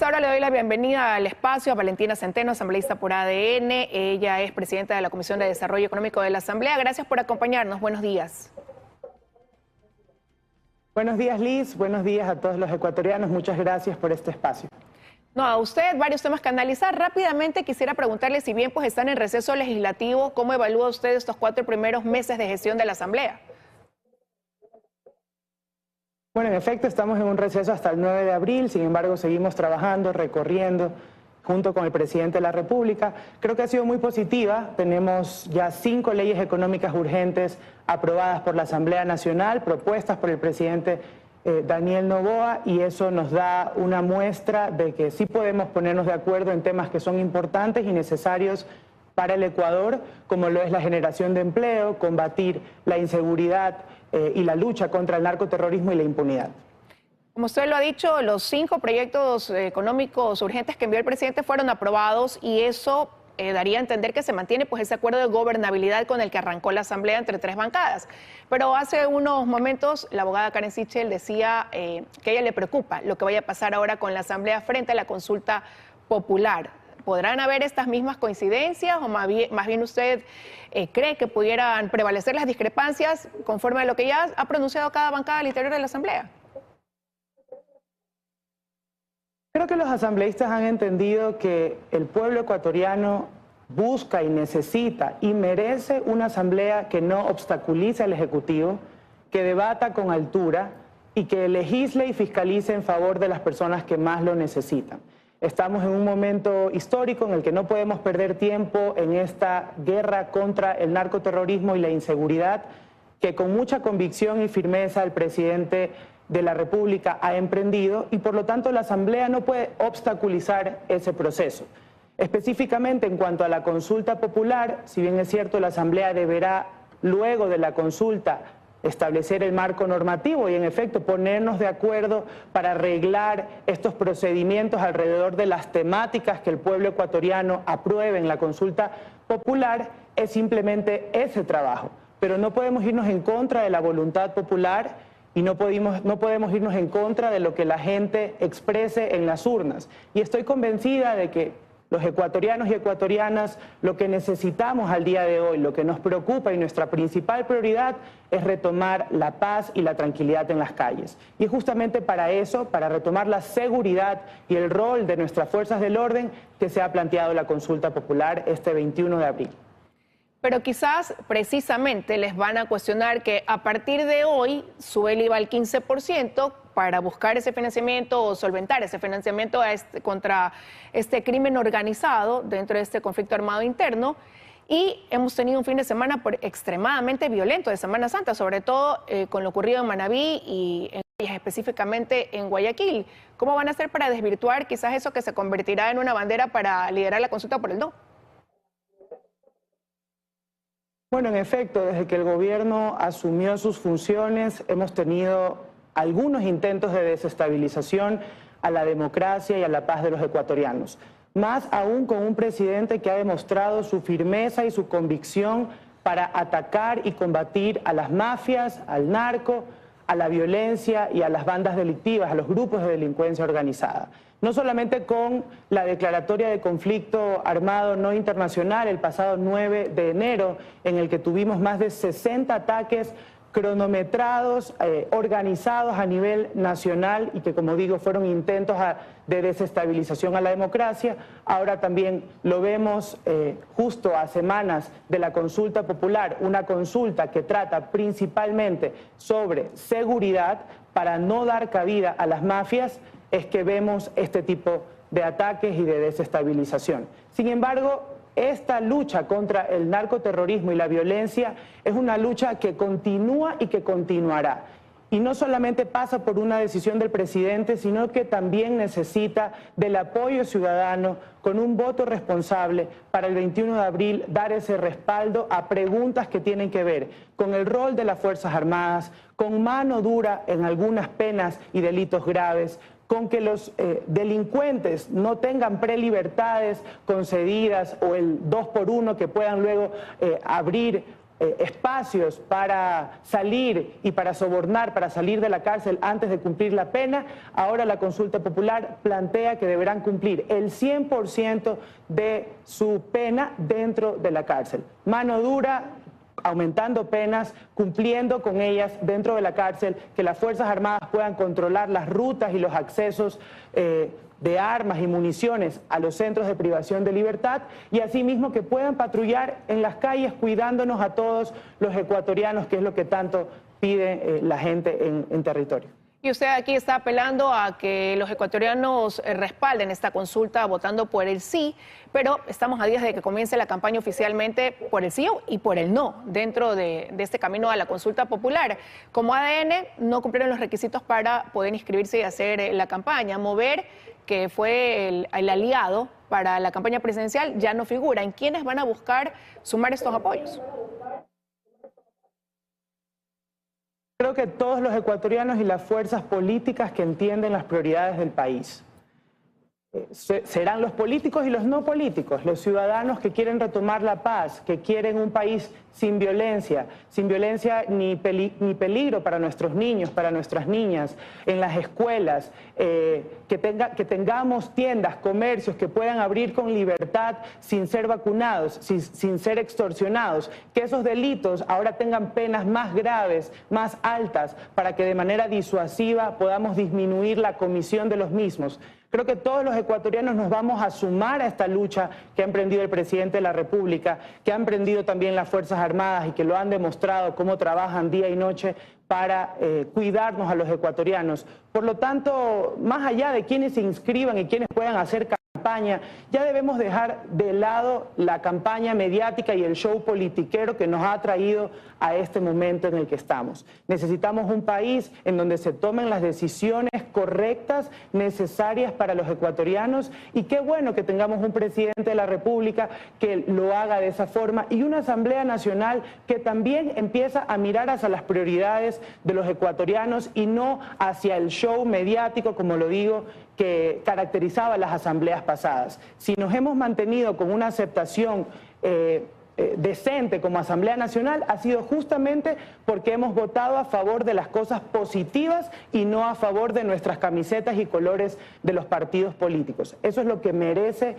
esta hora le doy la bienvenida al espacio a Valentina Centeno, asambleísta por ADN. Ella es presidenta de la Comisión de Desarrollo Económico de la Asamblea. Gracias por acompañarnos. Buenos días. Buenos días, Liz. Buenos días a todos los ecuatorianos. Muchas gracias por este espacio. No, a usted varios temas que analizar. Rápidamente quisiera preguntarle, si bien pues están en receso legislativo, ¿cómo evalúa usted estos 4 primeros meses de gestión de la Asamblea? Bueno, en efecto, estamos en un receso hasta el 9 de abril, sin embargo, seguimos trabajando, recorriendo, junto con el presidente de la República. Creo que ha sido muy positiva. Tenemos ya 5 leyes económicas urgentes aprobadas por la Asamblea Nacional, propuestas por el presidente Daniel Noboa, y eso nos da una muestra de que sí podemos ponernos de acuerdo en temas que son importantes y necesarios para el Ecuador, como lo es la generación de empleo, combatir la inseguridad y la lucha contra el narcoterrorismo y la impunidad. Como usted lo ha dicho, los 5 proyectos económicos urgentes que envió el presidente fueron aprobados y eso daría a entender que se mantiene pues ese acuerdo de gobernabilidad con el que arrancó la Asamblea entre 3 bancadas. Pero hace unos momentos la abogada Karen Sichel decía que a ella le preocupa lo que vaya a pasar ahora con la Asamblea frente a la consulta popular. ¿Podrán haber estas mismas coincidencias o más bien usted cree que pudieran prevalecer las discrepancias conforme a lo que ya ha pronunciado cada bancada al interior de la Asamblea? Creo que los asambleístas han entendido que el pueblo ecuatoriano busca y necesita y merece una asamblea que no obstaculice al Ejecutivo, que debata con altura y que legisle y fiscalice en favor de las personas que más lo necesitan. Estamos en un momento histórico en el que no podemos perder tiempo en esta guerra contra el narcoterrorismo y la inseguridad, que con mucha convicción y firmeza el presidente de la República ha emprendido, y por lo tanto la Asamblea no puede obstaculizar ese proceso. Específicamente en cuanto a la consulta popular, si bien es cierto, la Asamblea deberá luego de la consulta establecer el marco normativo y en efecto ponernos de acuerdo para arreglar estos procedimientos alrededor de las temáticas que el pueblo ecuatoriano apruebe en la consulta popular, es simplemente ese trabajo. Pero no podemos irnos en contra de la voluntad popular y no podemos irnos en contra de lo que la gente exprese en las urnas. Y estoy convencida de que los ecuatorianos y ecuatorianas lo que necesitamos al día de hoy, lo que nos preocupa y nuestra principal prioridad es retomar la paz y la tranquilidad en las calles. Y justamente para eso, para retomar la seguridad y el rol de nuestras fuerzas del orden, que se ha planteado la consulta popular este 21 de abril. Pero quizás precisamente les van a cuestionar que a partir de hoy sube el IVA al 15% para buscar ese financiamiento o solventar ese financiamiento contra este crimen organizado dentro de este conflicto armado interno. Y hemos tenido un fin de semana extremadamente violento de Semana Santa, sobre todo con lo ocurrido en Manabí y específicamente en Guayaquil. ¿Cómo van a hacer para desvirtuar quizás eso que se convertirá en una bandera para liderar la consulta por el no? Bueno, en efecto, desde que el gobierno asumió sus funciones, hemos tenido algunos intentos de desestabilización a la democracia y a la paz de los ecuatorianos. Más aún con un presidente que ha demostrado su firmeza y su convicción para atacar y combatir a las mafias, al narco, a la violencia y a las bandas delictivas, a los grupos de delincuencia organizada. No solamente con la declaratoria de conflicto armado no internacional el pasado 9 de enero, en el que tuvimos más de 60 ataques cronometrados, organizados a nivel nacional y que, como digo, fueron intentos de desestabilización a la democracia. Ahora también lo vemos justo a semanas de la consulta popular, una consulta que trata principalmente sobre seguridad para no dar cabida a las mafias, es que vemos este tipo de ataques y de desestabilización. Sin embargo, esta lucha contra el narcoterrorismo y la violencia es una lucha que continúa y que continuará. Y no solamente pasa por una decisión del presidente, sino que también necesita del apoyo ciudadano con un voto responsable para el 21 de abril dar ese respaldo a preguntas que tienen que ver con el rol de las Fuerzas Armadas, con mano dura en algunas penas y delitos graves, con que los delincuentes no tengan prelibertades concedidas o el 2 por 1 que puedan luego abrir espacios para salir y para sobornar, para salir de la cárcel antes de cumplir la pena, ahora la consulta popular plantea que deberán cumplir el 100% de su pena dentro de la cárcel. Mano dura, aumentando penas, cumpliendo con ellas dentro de la cárcel, que las Fuerzas Armadas puedan controlar las rutas y los accesos de armas y municiones a los centros de privación de libertad y asimismo que puedan patrullar en las calles cuidándonos a todos los ecuatorianos, que es lo que tanto pide la gente en territorio. Y usted aquí está apelando a que los ecuatorianos respalden esta consulta votando por el sí, pero estamos a días de que comience la campaña oficialmente por el sí y por el no dentro de este camino a la consulta popular. Como ADN no cumplieron los requisitos para poder inscribirse y hacer la campaña. Mover, que fue el aliado para la campaña presidencial, ya no figura. ¿En quiénes van a buscar sumar estos apoyos? Creo que todos los ecuatorianos y las fuerzas políticas que entienden las prioridades del país. Serán los políticos y los no políticos, los ciudadanos que quieren retomar la paz, que quieren un país sin violencia ni peligro para nuestros niños, para nuestras niñas, en las escuelas, que tengamos tiendas, comercios que puedan abrir con libertad sin ser vacunados, sin ser extorsionados, que esos delitos ahora tengan penas más graves, más altas, para que de manera disuasiva podamos disminuir la comisión de los mismos. Creo que todos los ecuatorianos nos vamos a sumar a esta lucha que ha emprendido el presidente de la República, que ha emprendido también las Fuerzas Armadas y que lo han demostrado cómo trabajan día y noche para cuidarnos a los ecuatorianos. Por lo tanto, más allá de quienes se inscriban y quienes puedan hacer campaña, ya debemos dejar de lado la campaña mediática y el show politiquero que nos ha traído a este momento en el que estamos. Necesitamos un país en donde se tomen las decisiones correctas, necesarias para los ecuatorianos, y qué bueno que tengamos un presidente de la República que lo haga de esa forma y una Asamblea Nacional que también empieza a mirar hacia las prioridades de los ecuatorianos y no hacia el show mediático, como lo digo, que caracterizaba las asambleas pasadas. Si nos hemos mantenido con una aceptación decente como Asamblea Nacional, ha sido justamente porque hemos votado a favor de las cosas positivas y no a favor de nuestras camisetas y colores de los partidos políticos. Eso es lo que merecen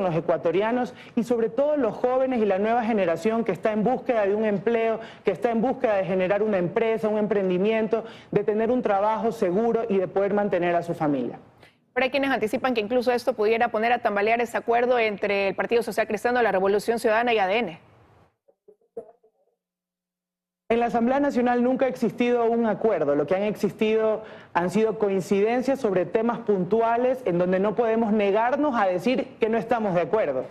los ecuatorianos y sobre todo los jóvenes y la nueva generación que está en búsqueda de un empleo, que está en búsqueda de generar una empresa, un emprendimiento, de tener un trabajo seguro y de poder mantener a su familia. Pero hay quienes anticipan que incluso esto pudiera poner a tambalear ese acuerdo entre el Partido Social Cristiano, la Revolución Ciudadana y ADN. En la Asamblea Nacional nunca ha existido un acuerdo, lo que han existido han sido coincidencias sobre temas puntuales en donde no podemos negarnos a decir que no estamos de acuerdo,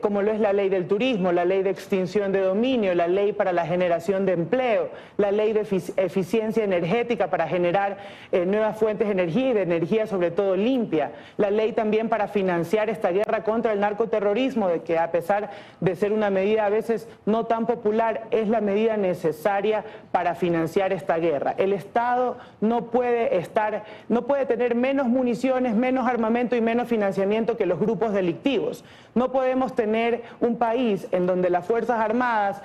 como lo es la ley del turismo, la ley de extinción de dominio, la ley para la generación de empleo, la ley de eficiencia energética para generar nuevas fuentes de energía y de energía sobre todo limpia, la ley también para financiar esta guerra contra el narcoterrorismo, de que a pesar de ser una medida a veces no tan popular, es la medida necesaria para financiar esta guerra. El Estado no puede tener menos municiones, menos armamento y menos financiamiento que los grupos delictivos. No podemos tener un país en donde las Fuerzas Armadas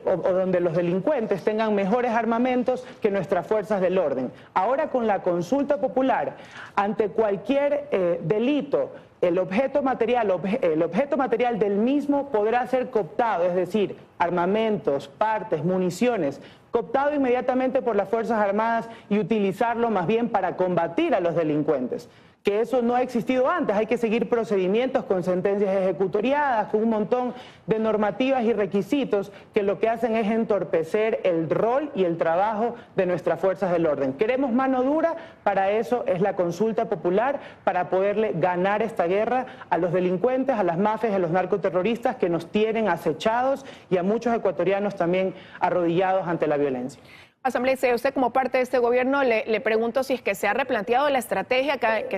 o donde los delincuentes tengan mejores armamentos que nuestras fuerzas del orden. Ahora con la consulta popular, ante cualquier delito, el objeto material del mismo podrá ser cooptado, es decir, armamentos, partes, municiones, cooptado inmediatamente por las Fuerzas Armadas y utilizarlo más bien para combatir a los delincuentes. Que eso no ha existido antes, hay que seguir procedimientos con sentencias ejecutoriadas, con un montón de normativas y requisitos que lo que hacen es entorpecer el rol y el trabajo de nuestras fuerzas del orden. Queremos mano dura, para eso es la consulta popular, para poderle ganar esta guerra a los delincuentes, a las mafias, a los narcoterroristas que nos tienen acechados y a muchos ecuatorianos también arrodillados ante la violencia. Asambleísta, usted como parte de este gobierno le pregunto si es que se ha replanteado la estrategia que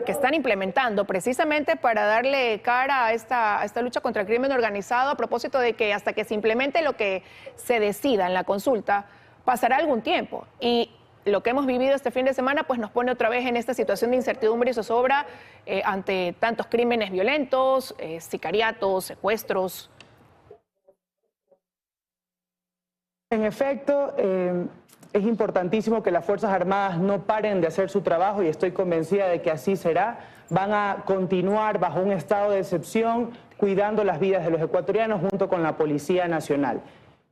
están implementando precisamente para darle cara a esta lucha contra el crimen organizado, a propósito de que hasta que se implemente lo que se decida en la consulta, pasará algún tiempo. Y lo que hemos vivido este fin de semana pues nos pone otra vez en esta situación de incertidumbre y zozobra ante tantos crímenes violentos, sicariatos, secuestros. En efecto, es importantísimo que las Fuerzas Armadas no paren de hacer su trabajo y estoy convencida de que así será. Van a continuar bajo un estado de excepción, cuidando las vidas de los ecuatorianos junto con la Policía Nacional.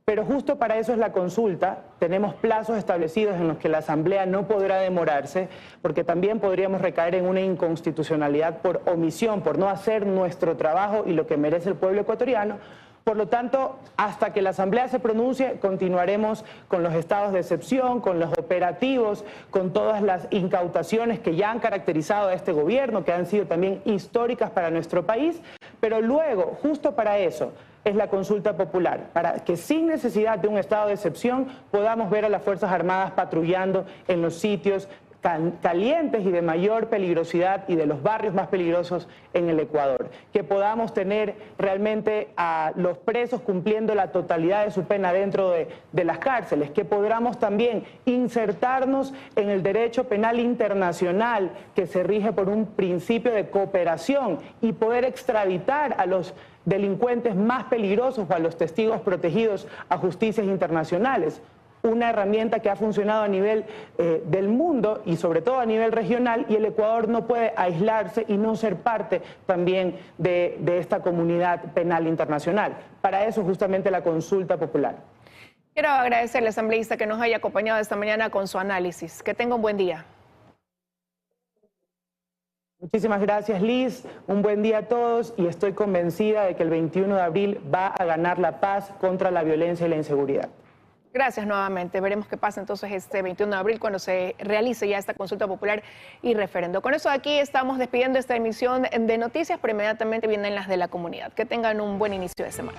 Pero justo para eso es la consulta. Tenemos plazos establecidos en los que la Asamblea no podrá demorarse, porque también podríamos recaer en una inconstitucionalidad por omisión, por no hacer nuestro trabajo y lo que merece el pueblo ecuatoriano. Por lo tanto, hasta que la Asamblea se pronuncie, continuaremos con los estados de excepción, con los operativos, con todas las incautaciones que ya han caracterizado a este gobierno, que han sido también históricas para nuestro país, pero luego, justo para eso, es la consulta popular, para que sin necesidad de un estado de excepción podamos ver a las Fuerzas Armadas patrullando en los sitios calientes y de mayor peligrosidad y de los barrios más peligrosos en el Ecuador. Que podamos tener realmente a los presos cumpliendo la totalidad de su pena dentro de las cárceles. Que podamos también insertarnos en el derecho penal internacional que se rige por un principio de cooperación y poder extraditar a los delincuentes más peligrosos o a los testigos protegidos a justicias internacionales. Una herramienta que ha funcionado a nivel del mundo y sobre todo a nivel regional, y el Ecuador no puede aislarse y no ser parte también de esta comunidad penal internacional. Para eso justamente la consulta popular. Quiero agradecerle, asambleísta, que nos haya acompañado esta mañana con su análisis. Que tenga un buen día. Muchísimas gracias, Liz. Un buen día a todos y estoy convencida de que el 21 de abril va a ganar la paz contra la violencia y la inseguridad. Gracias nuevamente. Veremos qué pasa entonces este 21 de abril cuando se realice ya esta consulta popular y referendo. Con eso aquí estamos despidiendo esta emisión de noticias, pero inmediatamente vienen las de la comunidad. Que tengan un buen inicio de semana.